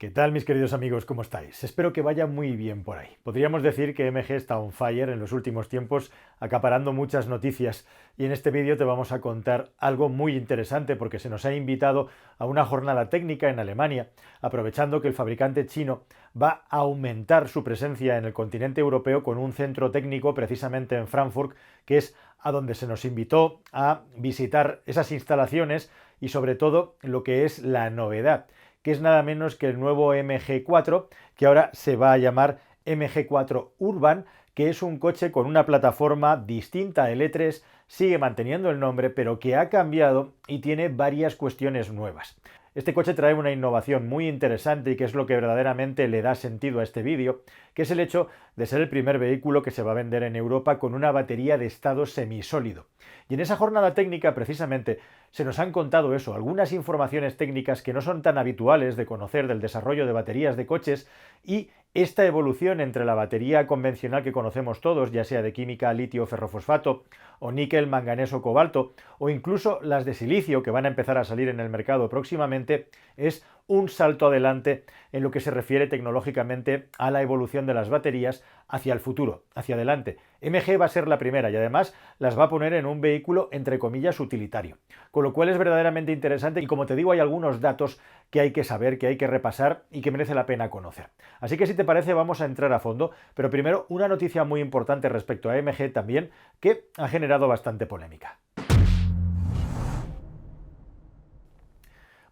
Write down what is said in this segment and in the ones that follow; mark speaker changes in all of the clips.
Speaker 1: ¿Qué tal, mis queridos amigos? ¿Cómo estáis? Espero que vaya muy bien por ahí. Podríamos decir que MG está on fire en los últimos tiempos, acaparando muchas noticias, y en este vídeo te vamos a contar algo muy interesante porque se nos ha invitado a una jornada técnica en Alemania, aprovechando que el fabricante chino va a aumentar su presencia en el continente europeo con un centro técnico precisamente en Frankfurt, que es a donde se nos invitó a visitar esas instalaciones y sobre todo lo que es la novedad, que es nada menos que el nuevo MG4, que ahora se va a llamar MG4 Urban, que es un coche con una plataforma distinta al E3, sigue manteniendo el nombre, pero que ha cambiado y tiene varias cuestiones nuevas. Este coche trae una innovación muy interesante y que es lo que verdaderamente le da sentido a este vídeo, que es el hecho de ser el primer vehículo que se va a vender en Europa con una batería de estado semisólido. Y en esa jornada técnica, precisamente, se nos han contado eso, algunas informaciones técnicas que no son tan habituales de conocer del desarrollo de baterías de coches y esta evolución entre la batería convencional que conocemos todos, ya sea de química litio ferrofosfato o níquel, manganeso, cobalto, o incluso las de silicio que van a empezar a salir en el mercado próximamente, es un salto adelante en lo que se refiere tecnológicamente a la evolución de las baterías hacia el futuro, hacia adelante. MG va a ser la primera y además las va a poner en un vehículo entre comillas utilitario, con lo cual es verdaderamente interesante y, como te digo, hay algunos datos que hay que saber, que hay que repasar y que merece la pena conocer. Así que, si te parece, vamos a entrar a fondo, pero primero una noticia muy importante respecto a MG también, que ha generado bastante polémica.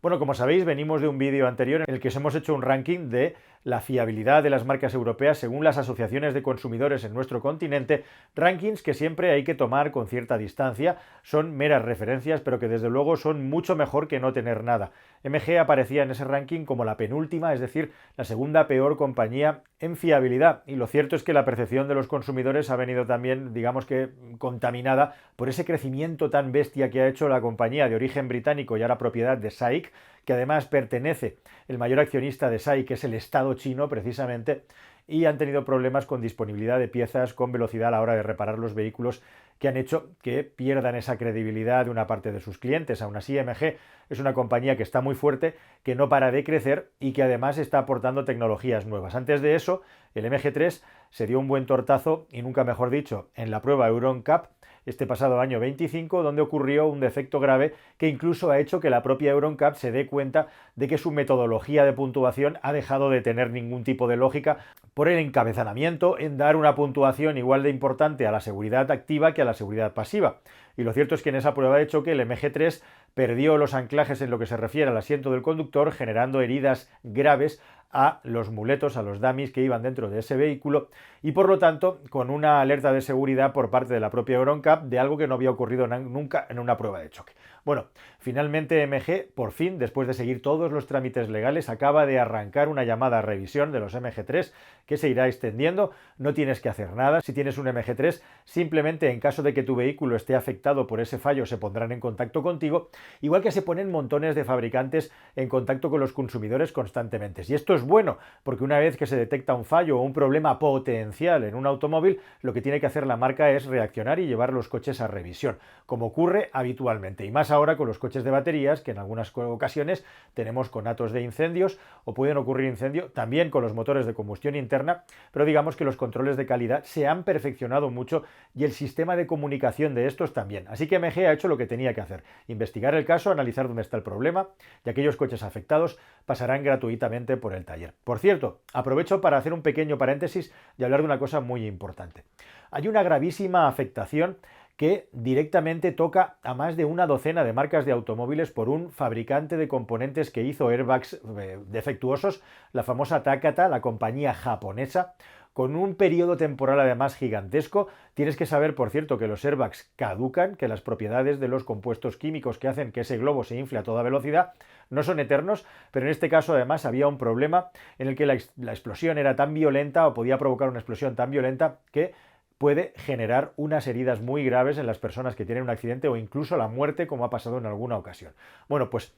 Speaker 1: Bueno, como sabéis, venimos de un vídeo anterior en el que os hemos hecho un ranking de la fiabilidad de las marcas europeas según las asociaciones de consumidores en nuestro continente, rankings que siempre hay que tomar con cierta distancia, son meras referencias, pero que desde luego son mucho mejor que no tener nada. MG aparecía en ese ranking como la penúltima, es decir, la segunda peor compañía en fiabilidad, y lo cierto es que la percepción de los consumidores ha venido también, digamos que, contaminada por ese crecimiento tan bestia que ha hecho la compañía de origen británico y ahora propiedad de SAIC, que además pertenece el mayor accionista de SAIC, que es el Estado chino precisamente, y han tenido problemas con disponibilidad de piezas, con velocidad a la hora de reparar los vehículos, que han hecho que pierdan esa credibilidad de una parte de sus clientes. Aún así, MG es una compañía que está muy fuerte, que no para de crecer y que además está aportando tecnologías nuevas. Antes de eso, el MG3 se dio un buen tortazo, y nunca mejor dicho, en la prueba Euro NCAP este pasado año 25, donde ocurrió un defecto grave que incluso ha hecho que la propia Euro NCAP se dé cuenta de que su metodología de puntuación ha dejado de tener ningún tipo de lógica por el encabezamiento en dar una puntuación igual de importante a la seguridad activa que a la seguridad pasiva. Y lo cierto es que en esa prueba de choque el MG3 perdió los anclajes en lo que se refiere al asiento del conductor, generando heridas graves a los muletos, a los dummies que iban dentro de ese vehículo, y por lo tanto con una alerta de seguridad por parte de la propia Euro NCAP de algo que no había ocurrido nunca en una prueba de choque. Bueno, finalmente MG, por fin, después de seguir todos los trámites legales, acaba de arrancar una llamada a revisión de los MG3 que se irá extendiendo. No tienes que hacer nada si tienes un MG3, simplemente en caso de que tu vehículo esté afectado por ese fallo se pondrán en contacto contigo, igual que se ponen montones de fabricantes en contacto con los consumidores constantemente. Y esto es bueno, porque una vez que se detecta un fallo o un problema potencial en un automóvil, lo que tiene que hacer la marca es reaccionar y llevar los coches a revisión, como ocurre habitualmente, y más ahora con los coches de baterías, que en algunas ocasiones tenemos conatos de incendios o pueden ocurrir incendios también con los motores de combustión interna, pero digamos que los controles de calidad se han perfeccionado mucho y el sistema de comunicación de estos también. Así que MG ha hecho lo que tenía que hacer: investigar el caso, analizar dónde está el problema, y aquellos coches afectados pasarán gratuitamente por el taller. Por cierto, aprovecho para hacer un pequeño paréntesis y hablar de una cosa muy importante. Hay una gravísima afectación que directamente toca a más de una docena de marcas de automóviles por un fabricante de componentes que hizo airbags defectuosos, la famosa Takata, la compañía japonesa, con un periodo temporal además gigantesco. Tienes que saber, por cierto, que los airbags caducan, que las propiedades de los compuestos químicos que hacen que ese globo se infle a toda velocidad no son eternos, pero en este caso además había un problema en el que la explosión era tan violenta, o podía provocar una explosión tan violenta, que puede generar unas heridas muy graves en las personas que tienen un accidente o incluso la muerte, como ha pasado en alguna ocasión. Bueno, pues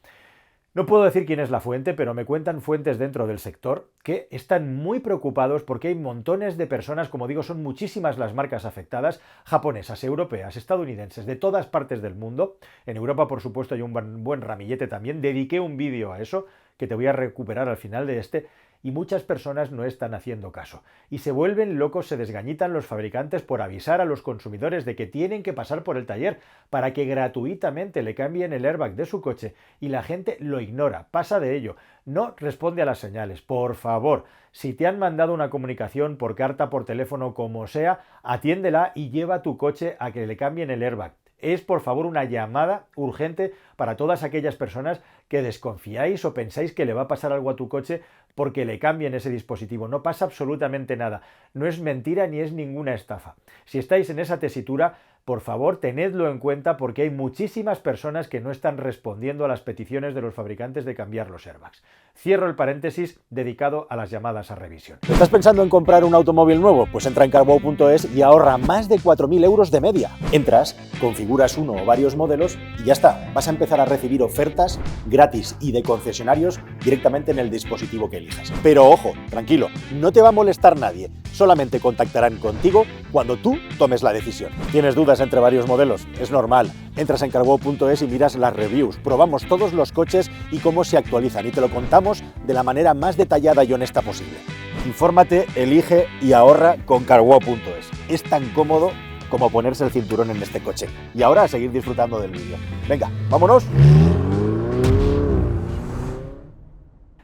Speaker 1: no puedo decir quién es la fuente, pero me cuentan fuentes dentro del sector que están muy preocupados porque hay montones de personas, como digo, son muchísimas las marcas afectadas, japonesas, europeas, estadounidenses, de todas partes del mundo. En Europa, por supuesto, hay un buen ramillete también. Dediqué un vídeo a eso, que te voy a recuperar al final de este, y muchas personas no están haciendo caso. Y se vuelven locos, se desgañitan los fabricantes por avisar a los consumidores de que tienen que pasar por el taller para que gratuitamente le cambien el airbag de su coche, y la gente lo ignora, pasa de ello, no responde a las señales. Por favor, si te han mandado una comunicación por carta, por teléfono, como sea, atiéndela y lleva tu coche a que le cambien el airbag. Es, por favor, una llamada urgente para todas aquellas personas que desconfiáis o pensáis que le va a pasar algo a tu coche porque le cambien ese dispositivo. No pasa absolutamente nada. No es mentira ni es ninguna estafa. Si estáis en esa tesitura, por favor, tenedlo en cuenta porque hay muchísimas personas que no están respondiendo a las peticiones de los fabricantes de cambiar los airbags. Cierro el paréntesis dedicado a las llamadas a revisión.
Speaker 2: ¿Estás pensando en comprar un automóvil nuevo? Pues entra en carwow.es y ahorra más de 4.000 euros de media. Entras, configuras uno o varios modelos y ya está. Vas a empezar a recibir ofertas gratis y de concesionarios directamente en el dispositivo que elijas. Pero ojo, tranquilo, no te va a molestar nadie. Solamente contactarán contigo cuando tú tomes la decisión. ¿Tienes dudas entre varios modelos? Es normal. Entras en carwow.es y miras las reviews. Probamos todos los coches y cómo se actualizan y te lo contamos de la manera más detallada y honesta posible. Infórmate, elige y ahorra con carwow.es. Es tan cómodo como ponerse el cinturón en este coche. Y ahora a seguir disfrutando del vídeo. Venga, vámonos.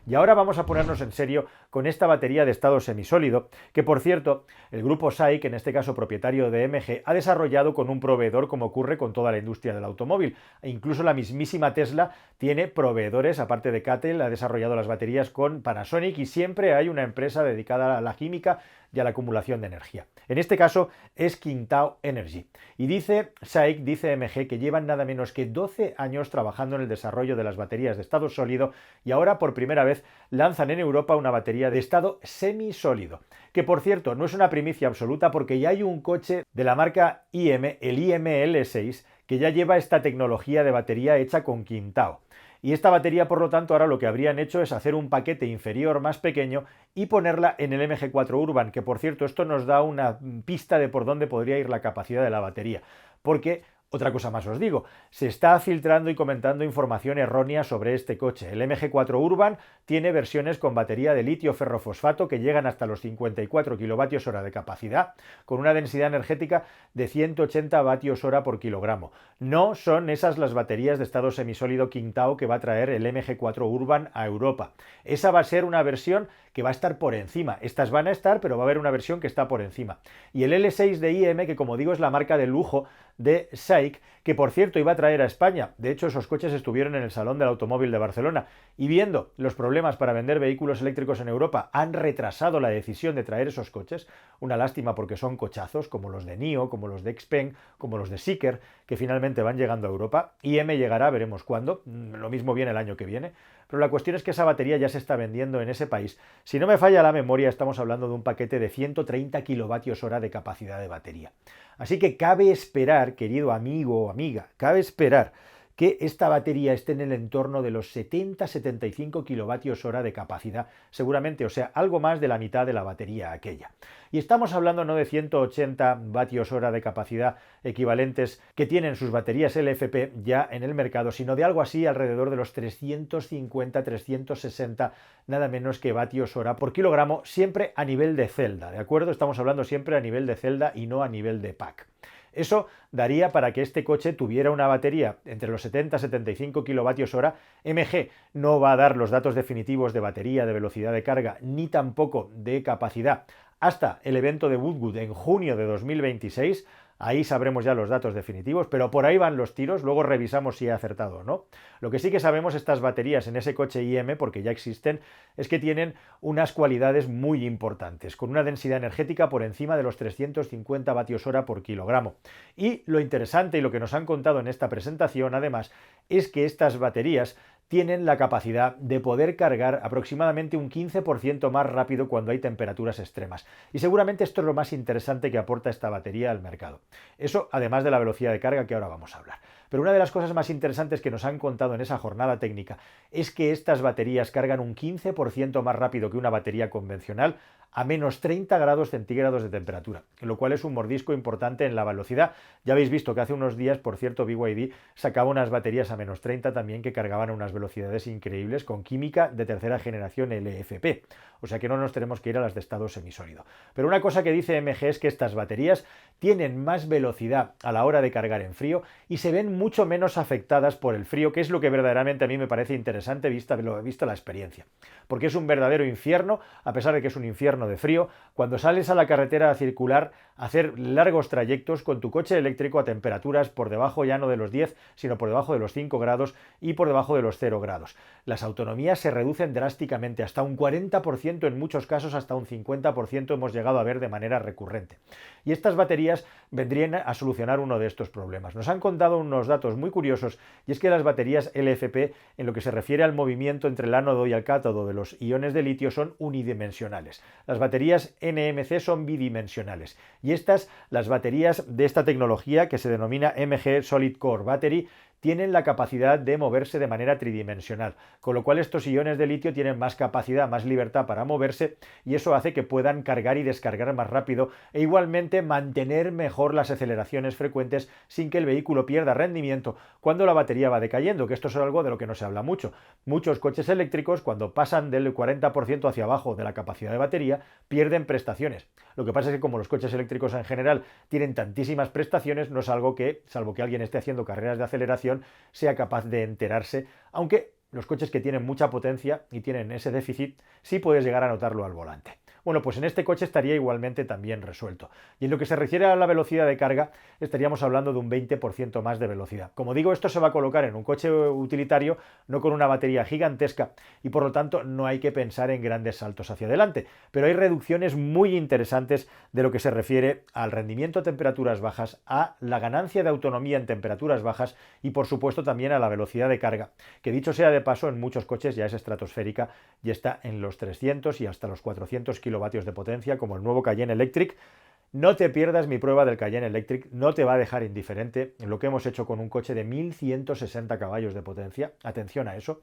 Speaker 1: Y ahora vamos a ponernos en serio con esta batería de estado semisólido, que por cierto, el grupo SAIC, en este caso propietario de MG, ha desarrollado con un proveedor como ocurre con toda la industria del automóvil. E incluso la mismísima Tesla tiene proveedores, aparte de CATL, ha desarrollado las baterías con Panasonic y siempre hay una empresa dedicada a la química y a la acumulación de energía. En este caso es Qingdao Energy. Y dice SAIC, dice MG, que llevan nada menos que 12 años trabajando en el desarrollo de las baterías de estado sólido y ahora por primera vez lanzan en Europa una batería de estado semisólido. Que por cierto no es una primicia absoluta porque ya hay un coche de la marca IM, el IML6, que ya lleva esta tecnología de batería hecha con Qingdao. Y esta batería, por lo tanto, ahora lo que habrían hecho es hacer un paquete inferior más pequeño y ponerla en el MG4 Urban, que por cierto esto nos da una pista de por dónde podría ir la capacidad de la batería, porque otra cosa más os digo, se está filtrando y comentando información errónea sobre este coche. El MG4 Urban tiene versiones con batería de litio ferrofosfato que llegan hasta los 54 kWh de capacidad, con una densidad energética de 180 vatios hora por kilogramo. No son esas las baterías de estado semisólido Qingdao que va a traer el MG4 Urban a Europa. Esa va a ser una versión que va a estar por encima. Estas van a estar, pero va a haber una versión que está por encima. Y el L6 de IM, que como digo es la marca de lujo de SAIC, que por cierto iba a traer a España. De hecho, esos coches estuvieron en el Salón del Automóvil de Barcelona y viendo los problemas para vender vehículos eléctricos en Europa, han retrasado la decisión de traer esos coches. Una lástima porque son cochazos como los de NIO, como los de Xpeng, como los de Zeekr, que finalmente van llegando a Europa. IM llegará, veremos cuándo, lo mismo viene el año que viene. Pero la cuestión es que esa batería ya se está vendiendo en ese país. Si no me falla la memoria, estamos hablando de un paquete de 130 kilovatios hora de capacidad de batería. Así que cabe esperar, querido amigo o amiga, cabe esperar que esta batería esté en el entorno de los 70-75 kilovatios hora de capacidad, seguramente, o sea, algo más de la mitad de la batería aquella. Y estamos hablando no de 180 vatios hora de capacidad equivalentes que tienen sus baterías LFP ya en el mercado, sino de algo así alrededor de los 350-360 nada menos que vatios hora por kilogramo, siempre a nivel de celda, ¿de acuerdo? Estamos hablando siempre a nivel de celda y no a nivel de pack. Eso daría para que este coche tuviera una batería entre los 70 y 75 kilovatios hora. MG no va a dar los datos definitivos de batería, de velocidad de carga, ni tampoco de capacidad hasta el evento de Woodwood en junio de 2026. Ahí sabremos ya los datos definitivos, pero por ahí van los tiros, luego revisamos si he acertado o no. Lo que sí que sabemos estas baterías en ese coche IM, porque ya existen, es que tienen unas cualidades muy importantes, con una densidad energética por encima de los 350 vatios hora por kilogramo. Y lo interesante y lo que nos han contado en esta presentación, además, es que estas baterías tienen la capacidad de poder cargar aproximadamente un 15% más rápido cuando hay temperaturas extremas. Y seguramente esto es lo más interesante que aporta esta batería al mercado. Eso además de la velocidad de carga que ahora vamos a hablar. Pero una de las cosas más interesantes que nos han contado en esa jornada técnica es que estas baterías cargan un 15% más rápido que una batería convencional a menos 30 grados centígrados de temperatura, lo cual es un mordisco importante en la velocidad. Ya habéis visto que hace unos días, por cierto, BYD sacaba unas baterías a menos 30 también que cargaban a unas velocidades increíbles con química de tercera generación LFP. O sea que no nos tenemos que ir a las de estado semisólido. Pero una cosa que dice MG es que estas baterías tienen más velocidad a la hora de cargar en frío y se ven mucho menos afectadas por el frío, que es lo que verdaderamente a mí me parece interesante vista la experiencia. Porque es un verdadero infierno, a pesar de que es un infierno de frío, cuando sales a la carretera circular a hacer largos trayectos con tu coche eléctrico a temperaturas por debajo ya no de los 10, sino por debajo de los 5 grados y por debajo de los 0 grados. Las autonomías se reducen drásticamente, hasta un 40%, en muchos casos hasta un 50% hemos llegado a ver de manera recurrente. Y estas baterías vendrían a solucionar uno de estos problemas. Nos han contado unos datos muy curiosos, y es que las baterías LFP, en lo que se refiere al movimiento entre el ánodo y el cátodo de los iones de litio, son unidimensionales. Las baterías NMC son bidimensionales. Y las baterías de esta tecnología, que se denomina MG Solid Core Battery, tienen la capacidad de moverse de manera tridimensional, con lo cual estos iones de litio tienen más capacidad, más libertad para moverse, y eso hace que puedan cargar y descargar más rápido e igualmente mantener mejor las aceleraciones frecuentes sin que el vehículo pierda rendimiento cuando la batería va decayendo, que esto es algo de lo que no se habla mucho. Muchos coches eléctricos, cuando pasan del 40% hacia abajo de la capacidad de batería, pierden prestaciones. Lo que pasa es que como los coches eléctricos en general tienen tantísimas prestaciones, no es algo que, salvo que alguien esté haciendo carreras de aceleración, sea capaz de enterarse, aunque los coches que tienen mucha potencia y tienen ese déficit, sí puedes llegar a notarlo al volante. Bueno, pues en este coche estaría igualmente también resuelto. Y en lo que se refiere a la velocidad de carga, estaríamos hablando de un 20% más de velocidad. Como digo, esto se va a colocar en un coche utilitario, no con una batería gigantesca, y por lo tanto no hay que pensar en grandes saltos hacia adelante. Pero hay reducciones muy interesantes de lo que se refiere al rendimiento a temperaturas bajas, a la ganancia de autonomía en temperaturas bajas y por supuesto también a la velocidad de carga, que dicho sea de paso, en muchos coches ya es estratosférica y está en los 300 y hasta los 400 kilovatios de potencia, como el nuevo Cayenne Electric. No te pierdas mi prueba del Cayenne Electric, no te va a dejar indiferente en lo que hemos hecho con un coche de 1160 caballos de potencia. Atención a eso.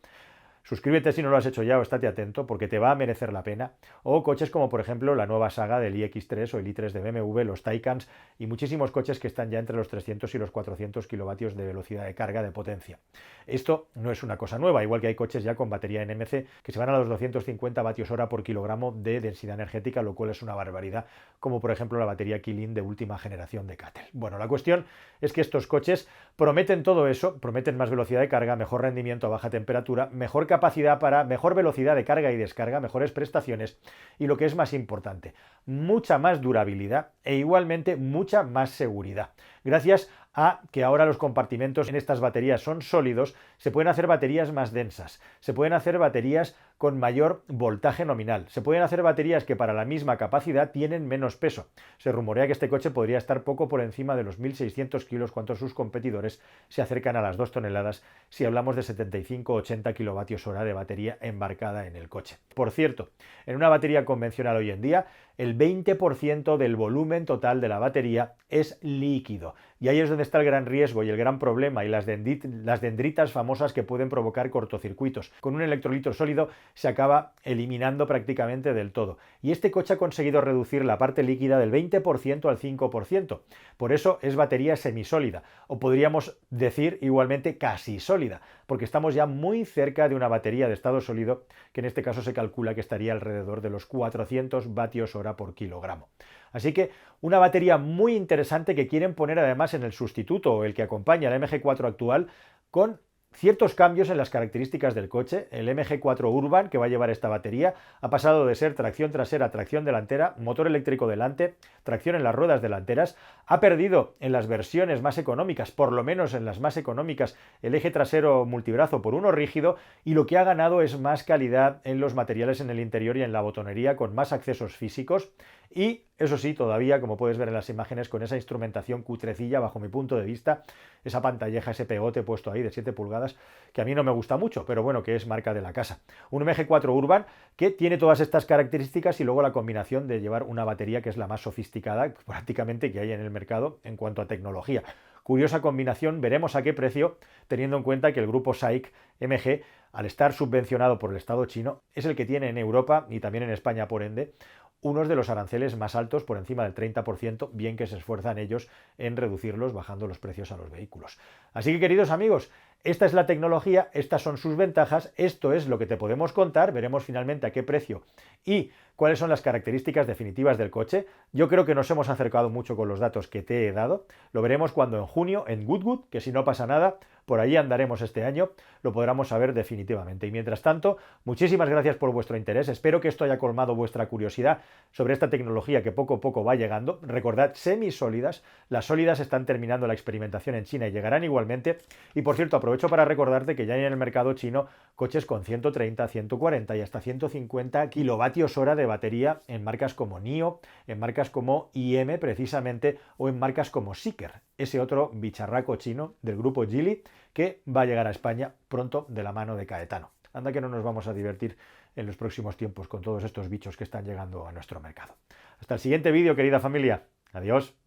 Speaker 1: Suscríbete si no lo has hecho ya o estate atento porque te va a merecer la pena. O coches como por ejemplo la nueva saga del iX3 o el i3 de BMW, los Taycans y muchísimos coches que están ya entre los 300 y los 400 kilovatios de velocidad de carga de potencia. Esto no es una cosa nueva, igual que hay coches ya con batería NMC que se van a los 250 vatios hora por kilogramo de densidad energética, lo cual es una barbaridad, como por ejemplo la batería Qilin de última generación de CATL. Bueno, la cuestión es que estos coches prometen todo eso, prometen más velocidad de carga, mejor rendimiento a baja temperatura, mejor capacidad para mejor velocidad de carga y descarga, mejores prestaciones y lo que es más importante, mucha más durabilidad e igualmente mucha más seguridad. Gracias a que ahora los compartimentos en estas baterías son sólidos, se pueden hacer baterías más densas, se pueden hacer baterías con mayor voltaje nominal, se pueden hacer baterías que para la misma capacidad tienen menos peso. Se rumorea que este coche podría estar poco por encima de los 1.600 kilos, cuando sus competidores se acercan a las 2 toneladas si hablamos de 75-80 kilovatios hora de batería embarcada en el coche. Por cierto, en una batería convencional hoy en día, el 20% del volumen total de la batería es líquido. Y ahí es donde está el gran riesgo y el gran problema y las dendritas famosas que pueden provocar cortocircuitos. Con un electrolito sólido se acaba eliminando prácticamente del todo. Y este coche ha conseguido reducir la parte líquida del 20% al 5%. Por eso es batería semisólida, o podríamos decir igualmente casi sólida, porque estamos ya muy cerca de una batería de estado sólido, que en este caso se calcula que estaría alrededor de los 400 vatios hora por kilogramo. Así que una batería muy interesante que quieren poner además en el sustituto o el que acompaña al MG4 actual, con ciertos cambios en las características del coche. El MG4 Urban, que va a llevar esta batería, ha pasado de ser tracción trasera a tracción delantera, motor eléctrico delante, tracción en las ruedas delanteras. Ha perdido en las versiones más económicas, por lo menos en las más económicas, el eje trasero multibrazo por uno rígido, y lo que ha ganado es más calidad en los materiales en el interior y en la botonería, con más accesos físicos. Y eso sí, todavía, como puedes ver en las imágenes, con esa instrumentación cutrecilla bajo mi punto de vista, esa pantalleja, ese pegote puesto ahí de 7 pulgadas, que a mí no me gusta mucho, pero bueno, que es marca de la casa. Un MG4 Urban que tiene todas estas características y luego la combinación de llevar una batería que es la más sofisticada prácticamente que hay en el mercado en cuanto a tecnología. Curiosa combinación, veremos a qué precio, teniendo en cuenta que el grupo SAIC MG, al estar subvencionado por el Estado chino, es el que tiene en Europa y también en España, por ende, unos de los aranceles más altos, por encima del 30%, bien que se esfuerzan ellos en reducirlos bajando los precios a los vehículos. Así que, queridos amigos, esta es la tecnología, estas son sus ventajas, esto es lo que te podemos contar, veremos finalmente a qué precio y cuáles son las características definitivas del coche. Yo creo que nos hemos acercado mucho con los datos que te he dado, lo veremos cuando en junio en Goodwood, que si no pasa nada, por allí andaremos este año, lo podremos saber definitivamente. Y mientras tanto, muchísimas gracias por vuestro interés, espero que esto haya colmado vuestra curiosidad sobre esta tecnología que poco a poco va llegando. Recordad, semisólidas, las sólidas están terminando la experimentación en China y llegarán igualmente. Y por cierto, aprovecho para recordarte que ya hay en el mercado chino coches con 130, 140 y hasta 150 kilovatios hora de batería en marcas como NIO, en marcas como IM precisamente o en marcas como Zeekr, ese otro bicharraco chino del grupo Geely que va a llegar a España pronto de la mano de Caetano. Anda que no nos vamos a divertir en los próximos tiempos con todos estos bichos que están llegando a nuestro mercado. Hasta el siguiente vídeo, querida familia. Adiós.